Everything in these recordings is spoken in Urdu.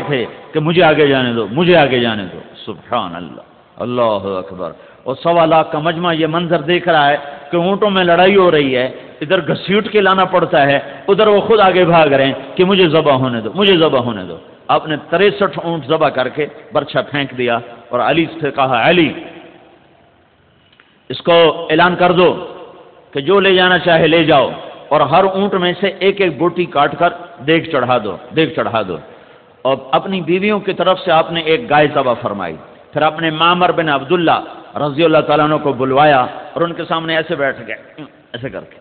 تھے کہ مجھے آگے جانے دو، مجھے آگے جانے دو. سبحان اللہ، اللہ اکبر. اور 1.25 لاکھ کا مجمع یہ منظر دیکھ رہا ہے کہ اونٹوں میں لڑائی ہو رہی ہے، ادھر گھسیٹ کے لانا پڑتا ہے، ادھر وہ خود آگے بھاگ رہے ہیں کہ مجھے ذبح ہونے دو، مجھے ذبح ہونے دو. آپ نے 63 اونٹ ذبح کر کے برچھا پھینک دیا اور علی سے کہا علی اس کو اعلان کر دو کہ جو لے جانا چاہے لے جاؤ، اور ہر اونٹ میں سے ایک ایک بوٹی کاٹ کر دیگ چڑھا دو، دیگ چڑھا دو. اور اپنی بیویوں کی طرف سے آپ نے ایک گائے ذبح فرمائی. پھر آپ نے معمر بن عبداللہ رضی اللہ تعالیٰ عنہ کو بلوایا اور ان کے سامنے ایسے بیٹھ گئے، ایسے کر کے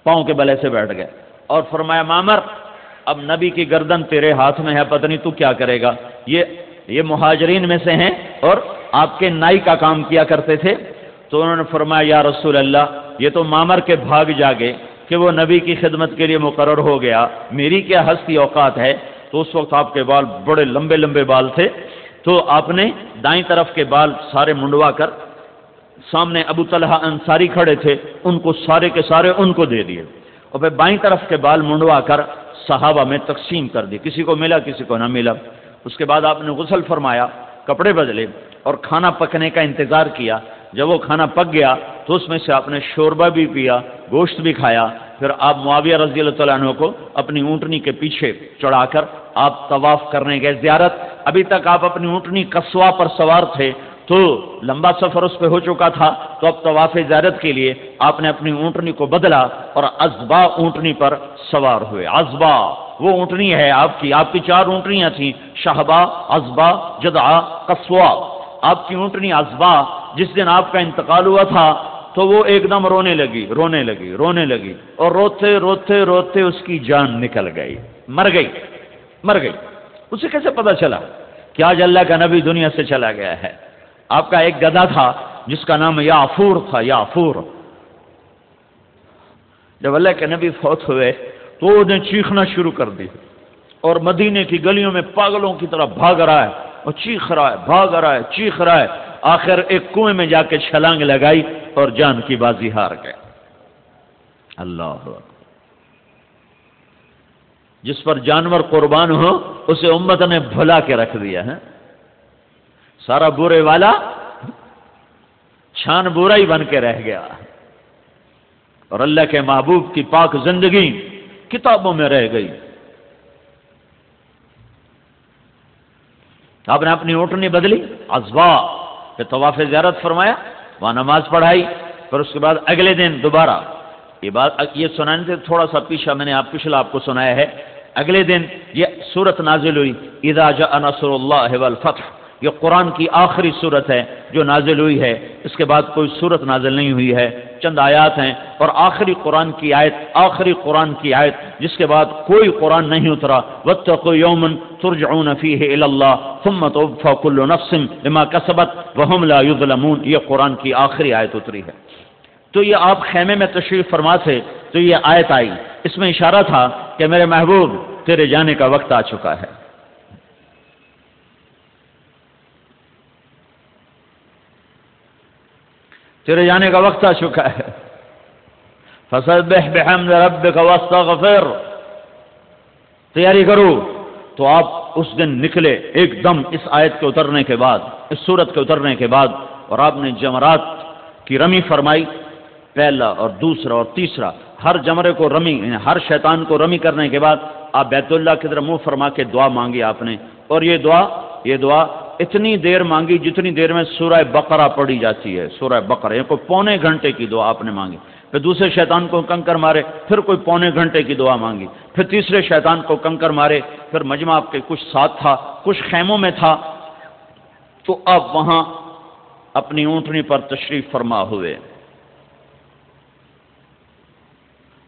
پاؤں کے بل ایسے بیٹھ گئے اور فرمایا معمر اب نبی کی گردن تیرے ہاتھ میں ہے، پتہ نہیں تو کیا کرے گا. یہ مہاجرین میں سے ہیں اور آپ کے نائی کا کام کیا کرتے تھے. تو انہوں نے فرمایا یا رسول اللہ یہ تو معمر کے بھاگ جاگے کہ وہ نبی کی خدمت کے لیے مقرر ہو گیا، میری کیا ہستی اوقات ہے. تو اس وقت آپ کے بال بڑے لمبے لمبے بال تھے، تو آپ نے دائیں طرف کے بال سارے منڈوا کر سامنے ابو طلحہ انصاری کھڑے تھے، ان کو سارے کے سارے ان کو دے دیے، اور پھر بائیں طرف کے بال منڈوا کر صحابہ میں تقسیم کر دی، کسی کو ملا کسی کو نہ ملا. اس کے بعد آپ نے غسل فرمایا، کپڑے بدلے اور کھانا پکنے کا انتظار کیا. جب وہ کھانا پک گیا تو اس میں سے آپ نے شوربہ بھی پیا، گوشت بھی کھایا. پھر آپ معاویہ رضی اللہ تعالیٰ عنہ کو اپنی اونٹنی کے پیچھے چڑھا کر آپ طواف کرنے گئے زیارت. ابھی تک آپ اپنی اونٹنی قصوہ پر سوار تھے تو لمبا سفر اس پہ ہو چکا تھا، تو اب طواف زیارت کے لیے آپ نے اپنی اونٹنی کو بدلا اور عزبا اونٹنی پر سوار ہوئے. عزبا وہ اونٹنی ہے آپ کی 4 اونٹنیاں تھیں، شہبا، عزبا، جدعا، قصوہ. آپ کی اونٹنی عزبا جس دن آپ کا انتقال ہوا تھا تو وہ ایک دم رونے لگی اور روتے روتے روتے اس کی جان نکل گئی، مر گئی. اسے کیسے پتا چلا کہ آج اللہ کا نبی دنیا سے چلا گیا ہے؟ آپ کا ایک گدھا تھا جس کا نام یعفور تھا، یعفور. جب اللہ کے نبی فوت ہوئے تو وہ نے چیخنا شروع کر دی اور مدینے کی گلیوں میں پاگلوں کی طرح بھاگ رہا ہے اور چیخ رہا ہے، بھاگ رہا ہے، چیخ رہا ہے. آخر ایک کنویں میں جا کے چھلانگ لگائی اور جان کی بازی ہار گئے. اللہ جس پر جانور قربان ہو اسے امت نے بھلا کے رکھ دیا ہے. سارا برے والا چھان برا ہی بن کے رہ گیا اور اللہ کے محبوب کی پاک زندگی کتابوں میں رہ گئی. آپ نے اپنی اونٹنی بدلی، عزبا، پھر طواف زیارت فرمایا، وہاں نماز پڑھائی. پھر اس کے بعد اگلے دن دوبارہ یہ سنانے سے تھوڑا سا پیچھا میں نے پچھلا آپ کو سنایا ہے. اگلے دن یہ سورت نازل ہوئی، اذا جاء نصر اللہ والفتح. یہ قرآن کی آخری سورت ہے جو نازل ہوئی ہے، اس کے بعد کوئی سورت نازل نہیں ہوئی ہے، چند آیات ہیں. اور آخری قرآن کی آیت جس کے بعد کوئی قرآن نہیں اترا، واتقوا یوما ترجعون فیہ الی اللہ ثم توفی کل نفس بما کسبت وہم لا یظلمون. یہ قرآن کی آخری آیت اتری ہے. تو یہ آپ خیمے میں تشریف فرما تھے تو یہ آیت آئی، اس میں اشارہ تھا کہ میرے محبوب تیرے جانے کا وقت آ چکا ہے. تیرے جانے کا وقت آ چکا ہے. فسبح بحمد ربک واستغفر. تیاری کرو. تو آپ اس دن نکلے ایک دم اس آیت کے اترنے کے بعد، اس سورت کے اترنے کے بعد، اور آپ نے جمرات کی رمی فرمائی، پہلا اور دوسرا اور تیسرا. ہر جمرے کو رمی، یعنی ہر شیطان کو رمی کرنے کے بعد آپ بیت اللہ کی طرف منہ فرما کے دعا مانگی آپ نے. اور یہ دعا اتنی دیر مانگی جتنی دیر میں سورہ بقرہ پڑھی جاتی ہے. سورہ بقرہ یہ کوئی پونے گھنٹے کی دعا آپ نے مانگی. پھر دوسرے شیطان کو کنکر مارے، پھر کوئی پونے گھنٹے کی دعا مانگی. پھر تیسرے شیطان کو کنکر مارے. پھر مجمع آپ کے کچھ ساتھ تھا، کچھ خیموں میں تھا، تو آپ وہاں اپنی اونٹنی پر تشریف فرما ہوئے.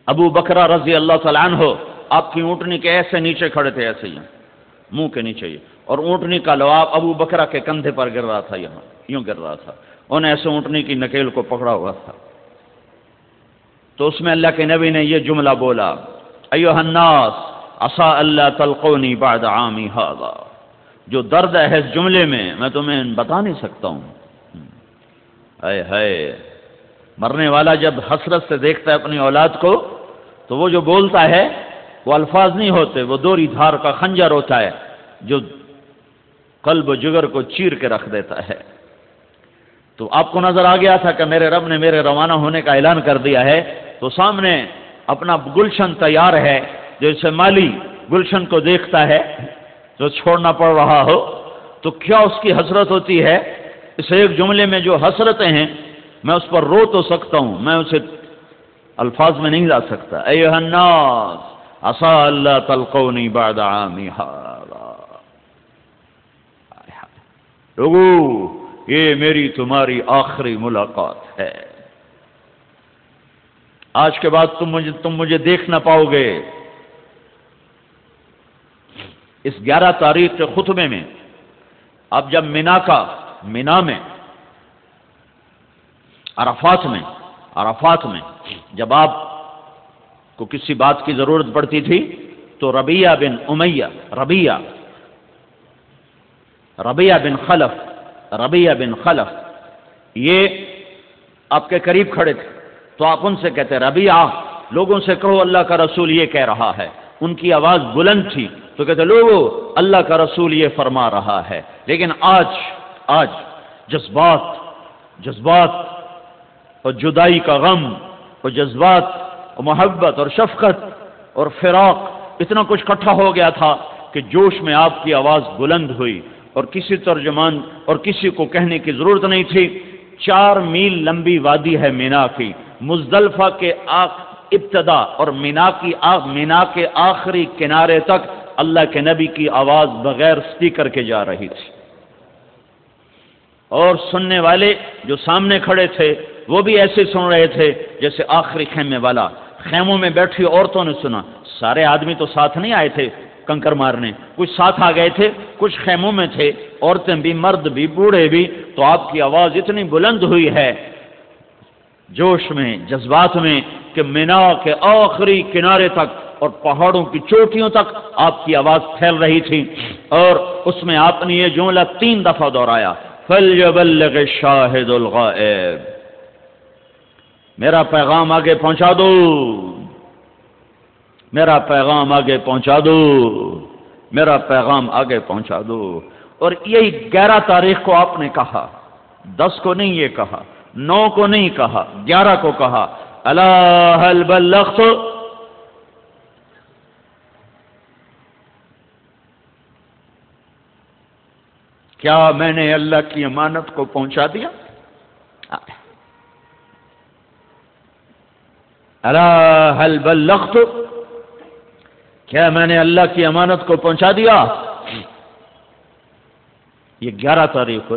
ابو بکر رضی اللہ تعالیٰ عنہ آپ کی اونٹنی کے ایسے نیچے کھڑے تھے، ایسے ہی منہ کے نیچے ہی، اور اونٹنی کا لعاب ابو بکرہ کے کندھے پر گر رہا تھا، یہاں یوں گر رہا تھا. انہیں ایسے اونٹنی کی نکیل کو پکڑا ہوا تھا. تو اس میں اللہ کے نبی نے یہ جملہ بولا، ایھا الناس عسى الا تلقوني بعد عامی ھذا. جو درد ہے اس جملے میں میں تمہیں بتا نہیں سکتا ہوں. ہائے مرنے والا جب حسرت سے دیکھتا ہے اپنی اولاد کو تو وہ جو بولتا ہے وہ الفاظ نہیں ہوتے، وہ دوری دھار کا خنجر ہوتا ہے جو قلب و جگر کو چیر کے رکھ دیتا ہے۔ تو آپ کو نظر آ گیا تھا کہ میرے رب نے میرے روانہ ہونے کا اعلان کر دیا ہے، تو سامنے اپنا گلشن تیار ہے، جیسے مالی گلشن کو دیکھتا ہے جو چھوڑنا پڑ رہا ہو تو کیا اس کی حسرت ہوتی ہے۔ اس ایک جملے میں جو حسرتیں ہیں میں اس پر رو تو سکتا ہوں، میں اسے الفاظ میں نہیں لا سکتا۔ ایھا الناس عسى الا تلقوني بعد عامی ھذا، لوگو یہ میری تمہاری آخری ملاقات ہے، آج کے بعد تم مجھے دیکھ نہ پاؤ گے۔ اس 11 تاریخ کے خطبے میں اب جب مینا میں عرفات میں جب آپ کو کسی بات کی ضرورت پڑتی تھی تو ربیہ بن خلف یہ آپ کے قریب کھڑے تھے، تو آپ ان سے کہتے ربیہ لوگوں سے کہو اللہ کا رسول یہ کہہ رہا ہے۔ ان کی آواز بلند تھی تو کہتے لوگو اللہ کا رسول یہ فرما رہا ہے۔ لیکن آج جذبات اور جدائی کا غم اور جذبات اور محبت اور شفقت اور فراق اتنا کچھ اکٹھا ہو گیا تھا کہ جوش میں آپ کی آواز بلند ہوئی، اور کسی ترجمان اور کسی کو کہنے کی ضرورت نہیں تھی۔ 4 میل لمبی وادی ہے مینا کی، مزدلفہ کے ابتدا اور مینا کے آخری کنارے تک اللہ کے نبی کی آواز بغیر اسپیکر کے جا رہی تھی، اور سننے والے جو سامنے کھڑے تھے وہ بھی ایسے سن رہے تھے جیسے آخری خیمے والا۔ خیموں میں بیٹھی عورتوں نے سنا، سارے آدمی تو ساتھ نہیں آئے تھے کنکر مارنے، کچھ ساتھ آ گئے تھے، کچھ خیموں میں تھے، عورتیں بھی مرد بھی بوڑھے بھی، تو آپ کی آواز اتنی بلند ہوئی ہے جوش میں جذبات میں کہ مینا کے آخری کنارے تک اور پہاڑوں کی چوٹیوں تک آپ کی آواز پھیل رہی تھی، اور اس میں آپ نے یہ جملہ 3 دفعہ دہرایا، فَلْيُبَلِّغِ الشَّاهِدُ الْغَائِبَ، میرا پیغام آگے پہنچا دو، میرا پیغام آگے پہنچا دو، میرا پیغام آگے پہنچا دو۔ اور یہی 11 تاریخ کو آپ نے کہا، 10 کو نہیں یہ کہا، 9 کو نہیں کہا، 11 کو کہا، الا هل بلغت، کیا میں نے اللہ کی امانت کو پہنچا دیا؟ الا هل بلغت، کیا میں نے اللہ کی امانت کو پہنچا دیا؟ یہ 11 تاریخ کو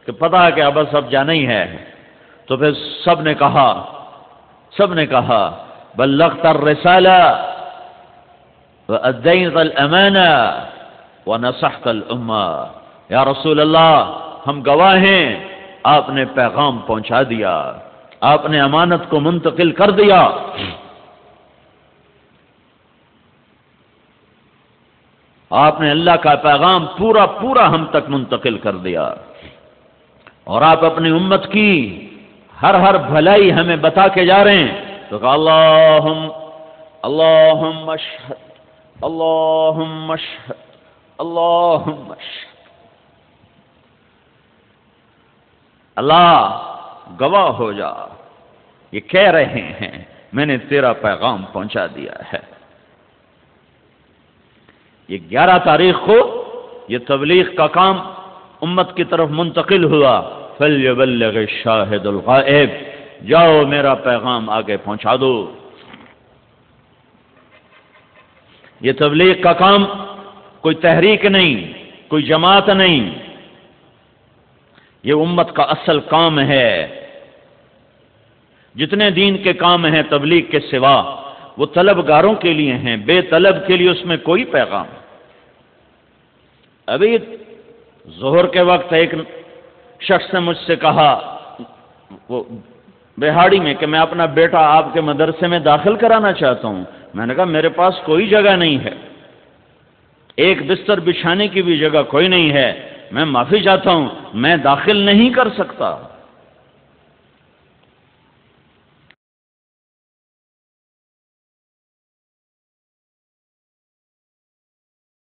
کہ پتا ہے کہ اب سب جانا ہی ہے، تو پھر سب نے کہا بلغت الرسالہ وأديت الأمانة ونصحت الأمة، یا رسول اللہ ہم گواہ ہیں، آپ نے پیغام پہنچا دیا، آپ نے امانت کو منتقل کر دیا، آپ نے اللہ کا پیغام پورا ہم تک منتقل کر دیا، اور آپ اپنی امت کی ہر بھلائی ہمیں بتا کے جا رہے ہیں۔ تو کہا اللہم اشہد اللہم اشہد اللہم اشہد، اللہ گواہ ہو جا، یہ کہہ رہے ہیں میں نے تیرا پیغام پہنچا دیا ہے۔ یہ 11 تاریخ کو یہ تبلیغ کا کام امت کی طرف منتقل ہوا، فَلْيُبَلِّغِ الشَّاهِدُ الْغَائِبَ، جاؤ میرا پیغام آگے پہنچا دو۔ یہ تبلیغ کا کام کوئی تحریک نہیں، کوئی جماعت نہیں، یہ امت کا اصل کام ہے۔ جتنے دین کے کام ہیں تبلیغ کے سوا وہ طلبگاروں کے لیے ہیں، بے طلب کے لیے اس میں کوئی پیغام۔ ابھی ظہر کے وقت ایک شخص نے مجھ سے کہا وہ بہاڑی میں کہ میں اپنا بیٹا آپ کے مدرسے میں داخل کرانا چاہتا ہوں۔ میں نے کہا میرے پاس کوئی جگہ نہیں ہے، ایک بستر بچھانے کی بھی جگہ کوئی نہیں ہے، میں معافی چاہتا ہوں، میں داخل نہیں کر سکتا۔